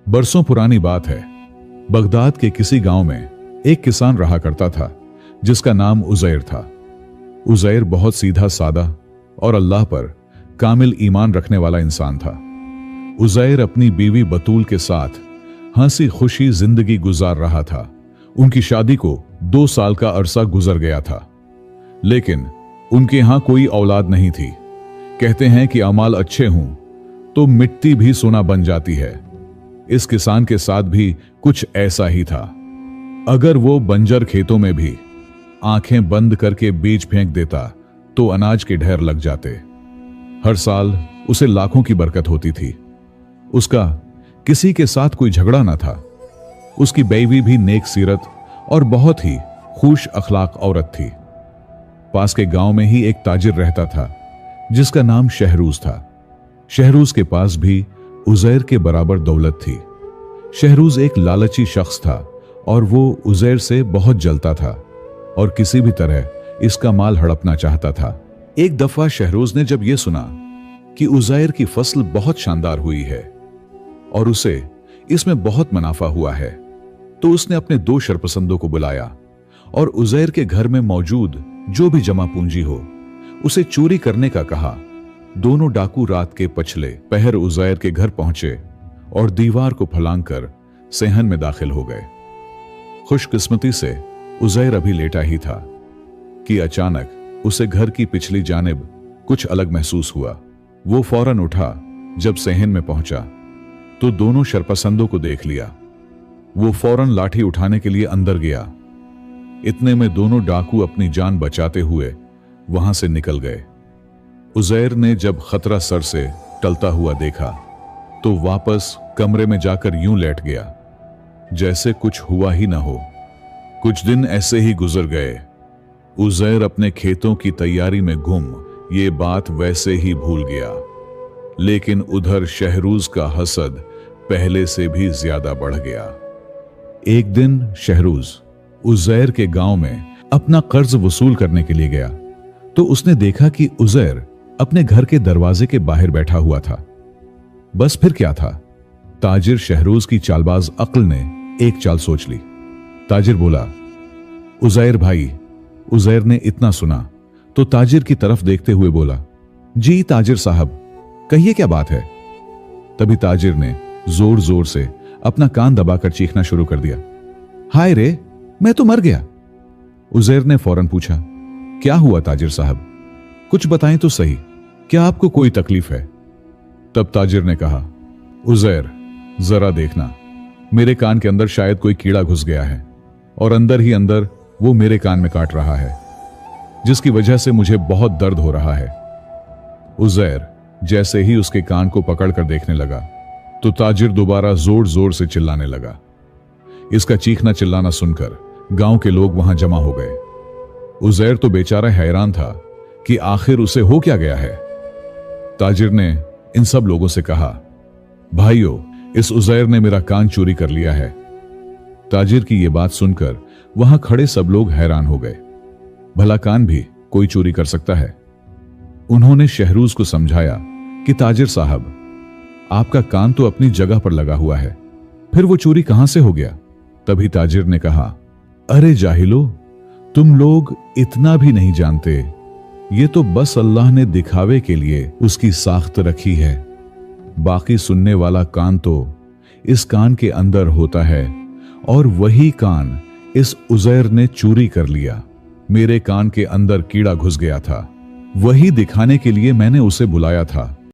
बरसों पुरानी बात है। बगदाद के किसी गांव में एक किसान रहा करता था जिसका नाम उज़ैर था। उज़ैर बहुत सीधा सादा और अल्लाह पर कामिल ईमान रखने वाला इंसान था। उज़ैर अपनी बीवी बतूल के साथ हंसी खुशी जिंदगी गुजार रहा था। उनकी शादी को 2 साल का अरसा गुजर गया था, लेकिन उनके यहां कोई औलाद नहीं थी। कहते हैं कि अमाल अच्छे हों तो मिट्टी भी सोना बन जाती है। इस किसान के साथ भी कुछ ऐसा ही था। अगर वो बंजर खेतों में भी आंखें बंद करके बीज फेंक देता तो अनाज के ढेर लग जाते। हर साल उसे लाखों की बरकत होती थी। उसका किसी के साथ कोई झगड़ा ना था। उसकी बीवी भी नेक सीरत और बहुत ही खुश अखलाक औरत थी। पास के गांव में ही एक ताजिर रहता था जिसका नाम शहरूज था। शहरूज के पास भी उज़ैर के बराबर दौलत थी। शहरूज एक लालची शख्स था और वो उज़ैर से बहुत जलता था और किसी भी तरह इसका माल हड़पना चाहता था। एक दफा शहरूज ने जब यह सुना कि उज़ैर की फसल बहुत शानदार हुई है और उसे इसमें बहुत मुनाफा हुआ है, तो उसने अपने 2 शरपसंदों को बुलाया और उज़ैर के घर में मौजूद जो भी जमा पूंजी हो उसे चोरी करने का कहा। दोनों डाकू रात के पछले पहर उज़ैर के घर पहुंचे और दीवार को फलांगकर सेहन में दाखिल हो गए। खुशकिस्मती से उज़ैर अभी लेटा ही था कि अचानक उसे घर की पिछली जानिब कुछ अलग महसूस हुआ। वो फौरन उठा। जब सेहन में पहुंचा तो दोनों शरपसंदों को देख लिया। वो फौरन लाठी उठाने के लिए अंदर गया। इतने में दोनों डाकू अपनी जान बचाते हुए वहां से निकल गए। उज़ैर ने जब खतरा सर से टलता हुआ देखा तो वापस कमरे में जाकर यूं लेट गया जैसे कुछ हुआ ही ना हो। कुछ दिन ऐसे ही गुजर गए। उज़ैर अपने खेतों की तैयारी में गुम ये बात वैसे ही भूल गया, लेकिन उधर शहरूज का हसद पहले से भी ज्यादा बढ़ गया। एक दिन शहरूज उज़ैर के गांव में अपना कर्ज वसूल करने के लिए गया तो उसने देखा कि उज़ैर अपने घर के दरवाजे के बाहर बैठा हुआ था। बस फिर क्या था, ताजिर शहरूज की चालबाज अक्ल ने एक चाल सोच ली। ताजिर बोला, उज़ैर भाई। उज़ैर ने इतना सुना तो ताजिर की तरफ देखते हुए बोला, जी ताजिर साहब, कहिए क्या बात है। तभी ताजिर ने जोर जोर से अपना कान दबाकर चीखना शुरू कर दिया, हाय रे, मैं तो मर गया। उज़ैर ने फौरन पूछा, क्या हुआ ताजिर साहब, कुछ बताएं तो सही, क्या आपको कोई तकलीफ है। तब ताजिर ने कहा, उज़ैर जरा देखना, मेरे कान के अंदर शायद कोई कीड़ा घुस गया है और अंदर ही अंदर वो मेरे कान में काट रहा है, जिसकी वजह से मुझे बहुत दर्द हो रहा है। उज़ैर जैसे ही उसके कान को पकड़कर देखने लगा तो ताजिर दोबारा जोर जोर से चिल्लाने लगा। इसका चीखना चिल्लाना सुनकर गांव के लोग वहां जमा हो गए। उज़ैर तो बेचारा हैरान था कि आखिर उसे हो क्या गया है। ताजिर ने इन सब लोगों से कहा, भाइयों, इस उज़ैर ने मेरा कान चोरी कर लिया है। ताजिर की यह बात सुनकर वहां खड़े सब लोग हैरान हो गए। भला कान भी कोई चोरी कर सकता है। उन्होंने शहरूज को समझाया कि ताजिर साहब, आपका कान तो अपनी जगह पर लगा हुआ है, फिर वो चोरी कहां से हो गया। तभी ताजिर ने कहा, अरे जाहिलो, तुम लोग इतना भी नहीं जानते, ये तो बस अल्लाह ने दिखावे के लिए उसकी साख्त रखी है। बाकी सुनने वाला कान तो इस कान के अंदर होता है और वही कान इस उज़ैर ने चोरी कर लिया। मेरे कान के अंदर कीड़ा घुस गया था, वही दिखाने के लिए मैंने उसे बुलाया था